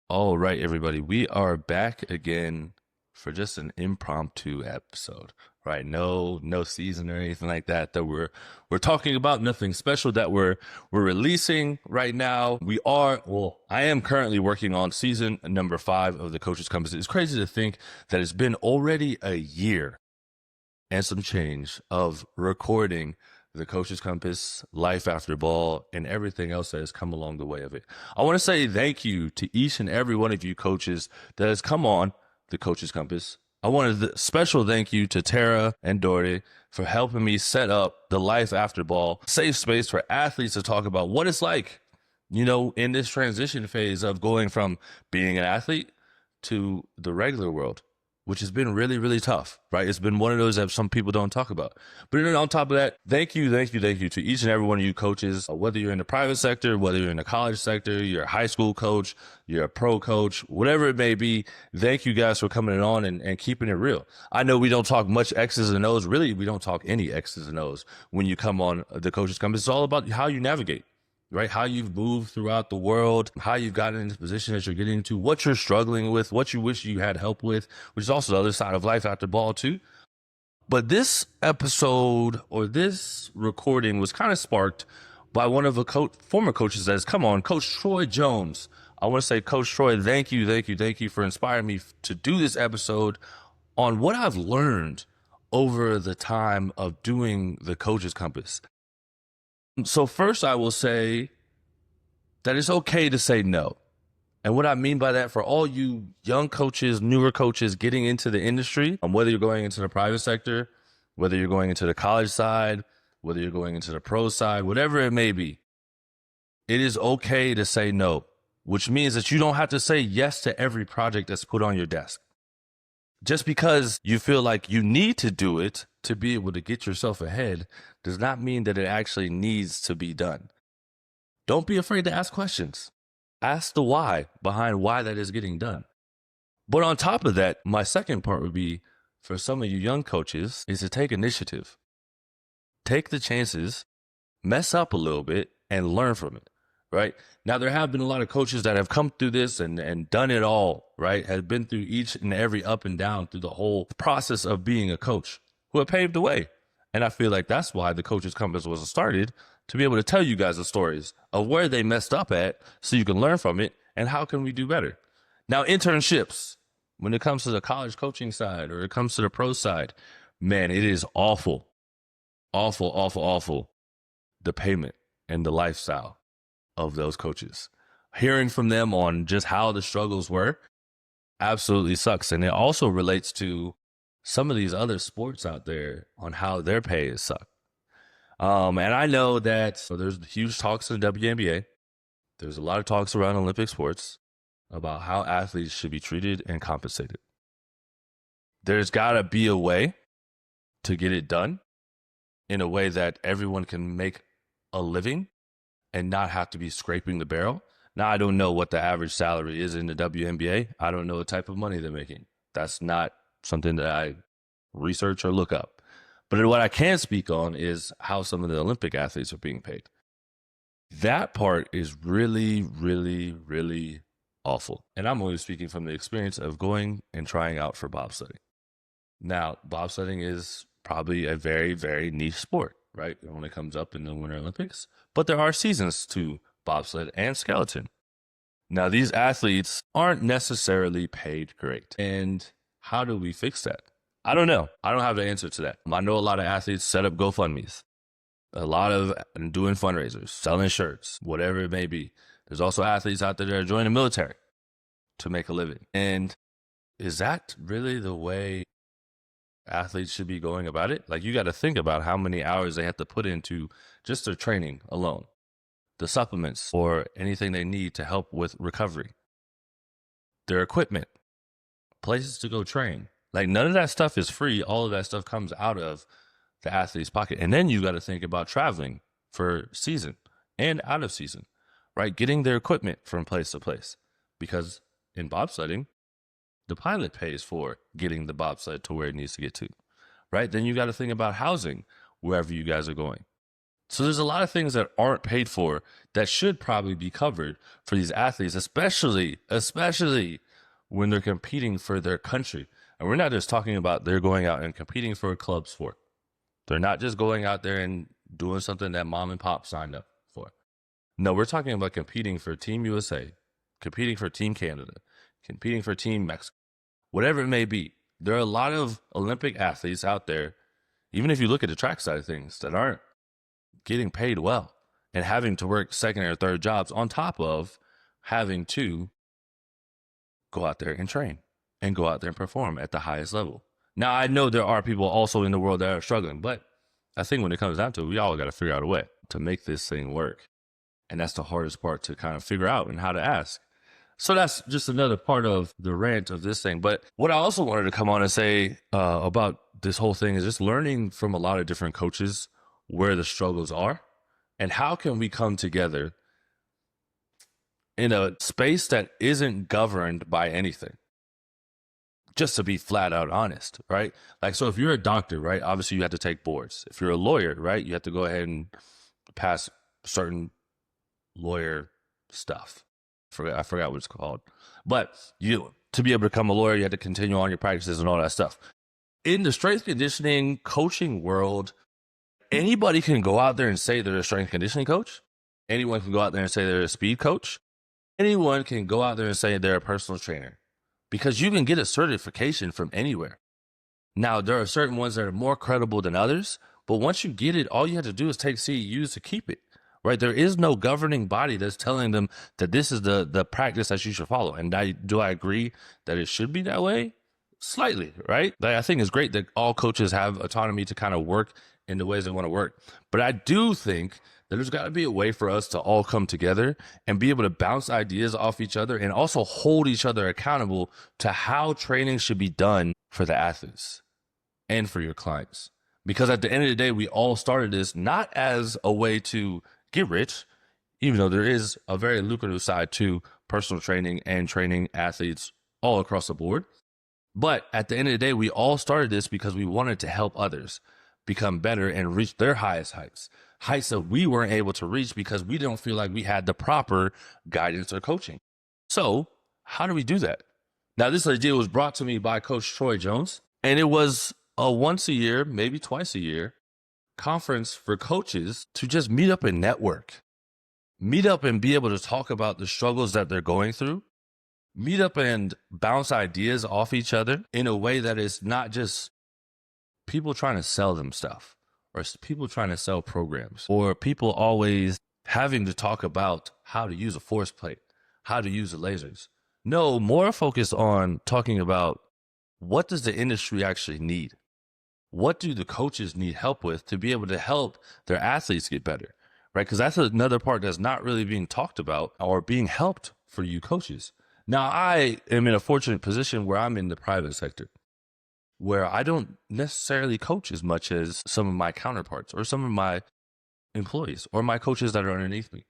All right, everybody, we are back again for just an impromptu episode, right? No season or anything like that we're talking about. Nothing special that we're releasing right now. I am currently working on season number 5 of the Coaches Compass. It's crazy to think that it's been already a year and some change of recording the Coach's Compass, Life After Ball, and everything else that has come along the way of it. I want to say thank you to each and every one of you coaches that has come on the Coach's Compass. I wanted a special thank you to Tara and Dory for helping me set up the Life After Ball safe space for athletes to talk about what it's like, in this transition phase of going from being an athlete to the regular world, which has been really, really tough, right? It's been one of those that some people don't talk about. But then on top of that, thank you to each and every one of you coaches, whether you're in the private sector, whether you're in the college sector, you're a high school coach, you're a pro coach, whatever it may be. Thank you guys for coming on and keeping it real. I know we don't talk much X's and O's. Really, we don't talk any X's and O's when you come on the Coaches Compass. It's all about how you navigate, right? How you've moved throughout the world, how you've gotten into the position that you're getting into, what you're struggling with, what you wish you had help with, which is also the other side of life after ball too. But this episode or this recording was kind of sparked by one of the former coaches that has come on, Coach Troy Jones. I want to say, Coach Troy, thank you for inspiring me to do this episode on what I've learned over the time of doing the Coach's Compass. So first, I will say that it's okay to say no. And what I mean by that, for all you young coaches, newer coaches getting into the industry, whether you're going into the private sector, whether you're going into the college side, whether you're going into the pro side, whatever it may be, it is okay to say no, which means that you don't have to say yes to every project that's put on your desk. Just because you feel like you need to do it to be able to get yourself ahead does not mean that it actually needs to be done. Don't be afraid to ask questions. Ask the why behind why that is getting done. But on top of that, my second part would be for some of you young coaches is to take initiative. Take the chances, mess up a little bit, and learn from it. Right now, there have been a lot of coaches that have come through this and done it all, right? Have been through each and every up and down through the whole process of being a coach who have paved the way. And I feel like that's why the Coach's Compass was started, to be able to tell you guys the stories of where they messed up at so you can learn from it and how can we do better. Now, internships, when it comes to the college coaching side or it comes to the pro side, man, it is awful, the payment and the lifestyle of those coaches. Hearing from them on just how the struggles were absolutely sucks. And it also relates to some of these other sports out there on how their pay is sucked. And I know that there's huge talks in the WNBA. There's a lot of talks around Olympic sports about how athletes should be treated and compensated. There's got to be a way to get it done in a way that everyone can make a living and not have to be scraping the barrel. Now, I don't know what the average salary is in the WNBA. I don't know the type of money they're making. That's not something that I research or look up. But what I can speak on is how some of the Olympic athletes are being paid. That part is really, really, really awful. And I'm only speaking from the experience of going and trying out for bobsledding. Now, bobsledding is probably a very, very niche sport, right? When it comes up in the Winter Olympics. But there are seasons to bobsled and skeleton. Now, these athletes aren't necessarily paid great. And how do we fix that? I don't know. I don't have the answer to that. I know a lot of athletes set up GoFundMes, a lot of doing fundraisers, selling shirts, whatever it may be. There's also athletes out there that are joining the military to make a living. And is that really the way athletes should be going about it? Like, you got to think about how many hours they have to put into just their training alone, the supplements or anything they need to help with recovery, their equipment, places to go train. Like, none of that stuff is free. All of that stuff comes out of the athlete's pocket. And then you got to think about traveling for season and out of season, right? Getting their equipment from place to place, because in bobsledding, the pilot pays for getting the bobsled to where it needs to get to, right? Then you got to think about housing wherever you guys are going. So there's a lot of things that aren't paid for that should probably be covered for these athletes, especially when they're competing for their country. And we're not just talking about they're going out and competing for a club sport. They're not just going out there and doing something that mom and pop signed up for. No, we're talking about competing for Team USA, competing for Team Canada, competing for Team Mexico, whatever it may be. There are a lot of Olympic athletes out there, even if you look at the track side of things, that aren't getting paid well and having to work second or third jobs on top of having to go out there and train and go out there and perform at the highest level. Now, I know there are people also in the world that are struggling, but I think when it comes down to it, we all got to figure out a way to make this thing work. And that's the hardest part to kind of figure out and how to ask. So that's just another part of the rant of this thing. But what I also wanted to come on and say about this whole thing is just learning from a lot of different coaches where the struggles are and how can we come together in a space that isn't governed by anything. Just to be flat out honest, right? Like, so if you're a doctor, right, obviously you have to take boards. If you're a lawyer, right, you have to go ahead and pass certain lawyer stuff. I forgot what it's called. But to be able to become a lawyer, you have to continue on your practices and all that stuff. In the strength conditioning coaching world, anybody can go out there and say they're a strength conditioning coach. Anyone can go out there and say they're a speed coach. Anyone can go out there and say they're a personal trainer, because you can get a certification from anywhere. Now, there are certain ones that are more credible than others, but once you get it, all you have to do is take CEUs to keep it, right? There is no governing body that's telling them that this is the practice that you should follow. And do I agree that it should be that way? Slightly, right? Like, I think it's great that all coaches have autonomy to kind of work in the ways they want to work. But I do think that there's got to be a way for us to all come together and be able to bounce ideas off each other and also hold each other accountable to how training should be done for the athletes and for your clients. Because at the end of the day, we all started this not as a way to get rich, even though there is a very lucrative side to personal training and training athletes all across the board. But at the end of the day, we all started this because we wanted to help others become better and reach their highest heights that we weren't able to reach because we don't feel like we had the proper guidance or coaching. So how do we do that? Now, this idea was brought to me by Coach Troy Jones, and it was a once a year, maybe twice a year conference for coaches to just meet up and network, meet up and be able to talk about the struggles that they're going through, meet up and bounce ideas off each other in a way that is not just people trying to sell them stuff or people trying to sell programs or people always having to talk about how to use a force plate, how to use the lasers. No, more focused on talking about what does the industry actually need? What do the coaches need help with to be able to help their athletes get better, right? Because that's another part that's not really being talked about or being helped for you coaches. Now, I am in a fortunate position where I'm in the private sector, where I don't necessarily coach as much as some of my counterparts or some of my employees or my coaches that are underneath me.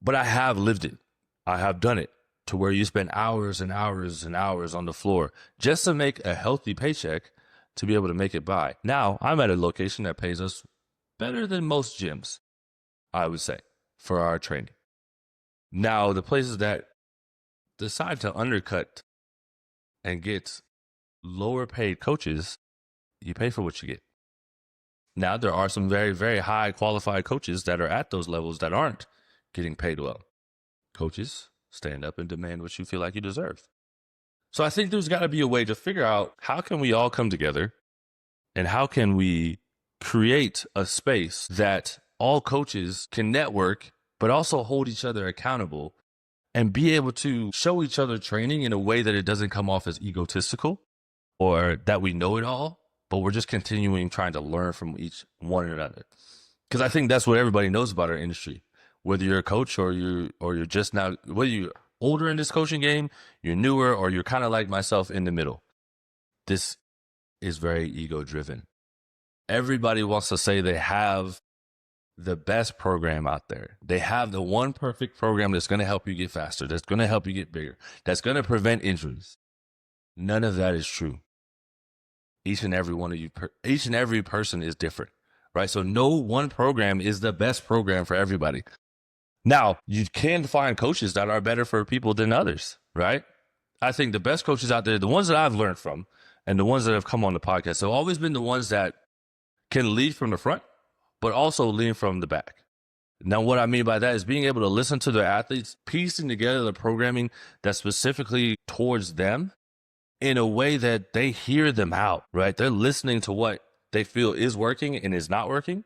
But I have lived it. I have done it to where you spend hours and hours and hours on the floor just to make a healthy paycheck to be able to make it by. Now, I'm at a location that pays us better than most gyms, I would say, for our training. Now, the places that decide to undercut and get lower paid coaches, you pay for what you get. Now, there are some very, very high qualified coaches that are at those levels that aren't getting paid well. Coaches, stand up and demand what you feel like you deserve. So I think there's got to be a way to figure out how can we all come together and how can we create a space that all coaches can network, but also hold each other accountable and be able to show each other training in a way that it doesn't come off as egotistical or that we know it all, but we're just continuing trying to learn from each one another. Because I think that's what everybody knows about our industry. Whether you're a coach or you're just now, whether you're older in this coaching game, you're newer, or you're kind of like myself in the middle. This is very ego driven. Everybody wants to say they have the best program out there. They have the one perfect program that's going to help you get faster, that's going to help you get bigger, that's going to prevent injuries. None of that is true. Each and every one of you, each and every person is different, right? So no one program is the best program for everybody. Now, you can find coaches that are better for people than others, right? I think the best coaches out there, the ones that I've learned from and the ones that have come on the podcast, have always been the ones that can lead from the front, but also lead from the back. Now, what I mean by that is being able to listen to the athletes, piecing together the programming that's specifically towards them in a way that they hear them out, right? They're listening to what they feel is working and is not working,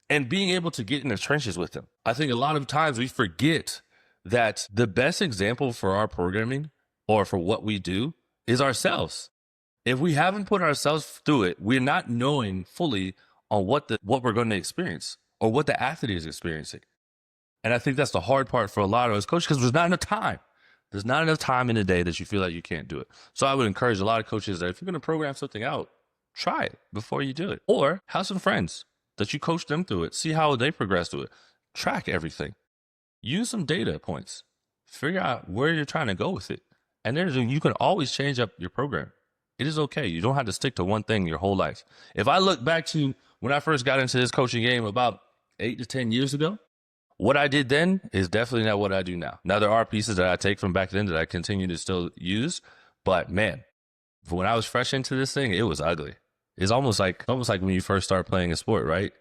and being able to get in the trenches with them. I think a lot of times we forget that the best example for our programming or for what we do is ourselves. If we haven't put ourselves through it, we're not knowing fully on what we're going to experience or what the athlete is experiencing. And I think that's the hard part for a lot of us coaches, because there's not enough time. There's not enough time in the day that you feel like you can't do it. So I would encourage a lot of coaches that if you're going to program something out, try it before you do it. Or have some friends that you coach them through it. See how they progress through it. Track everything. Use some data points. Figure out where you're trying to go with it. And you can always change up your program. It is okay. You don't have to stick to one thing your whole life. If I look back to when I first got into this coaching game about 8 to 10 years ago, what I did then is definitely not what I do now. Now, there are pieces that I take from back then that I continue to still use. But man, when I was fresh into this thing, it was ugly. It's almost like when you first start playing a sport, right?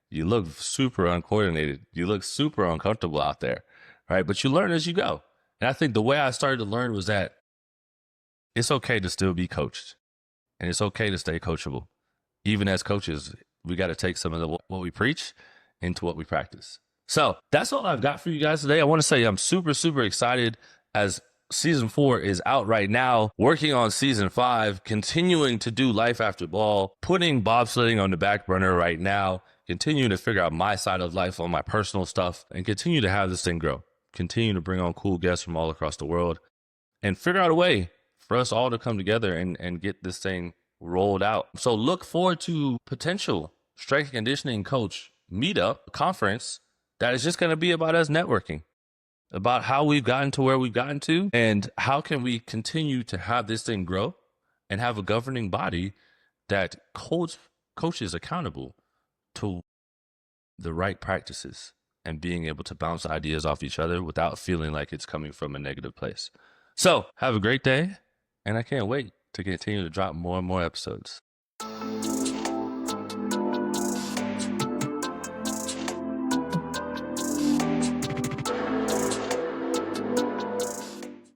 You look super uncoordinated. You look super uncomfortable out there, right? But you learn as you go. And I think the way I started to learn was that it's okay to still be coached, and it's okay to stay coachable. Even as coaches, we got to take some of what we preach into what we practice. So that's all I've got for you guys today. I want to say I'm super, super excited as season 4 is out right now, working on season 5, continuing to do life after ball, putting bobsledding on the back burner right now, continuing to figure out my side of life on my personal stuff, and continue to have this thing grow. Continue to bring on cool guests from all across the world and figure out a way for us all to come together and get this thing rolled out. So look forward to potential strength and conditioning coach meetup conference that is just going to be about us networking, about how we've gotten to where we've gotten to, and how can we continue to have this thing grow and have a governing body that holds coaches accountable to the right practices and being able to bounce ideas off each other without feeling like it's coming from a negative place. So have a great day, and I can't wait to continue to drop more and more episodes.